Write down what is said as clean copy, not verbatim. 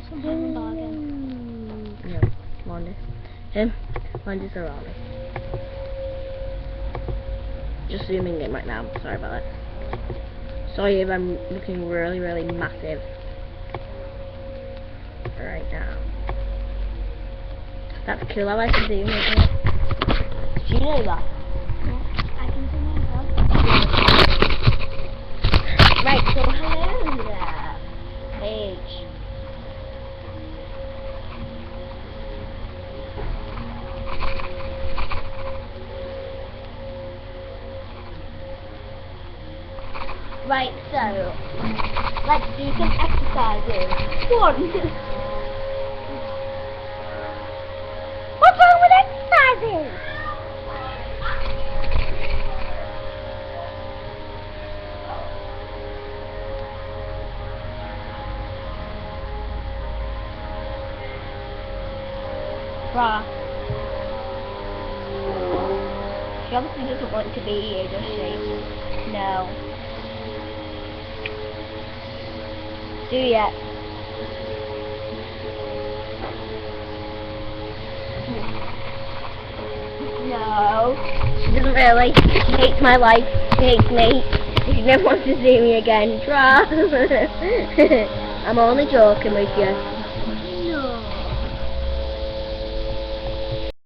some bargain. No, Mondays. Mondays are early. Just zooming in right now, sorry about that. Sorry if I'm looking really, really massive right now. That's cool, I like to zoom, isn't it? Do you know that? Yeah, I can zoom in as well. Right, so hello there, Paige. Right, so let's do some exercises. One. What's wrong with exercises? Bruh. She obviously doesn't want to be here, does she? No. Do yet. No. She doesn't really. She hates my life. She hates me. She never wants to see me again. Try. I'm only joking with you.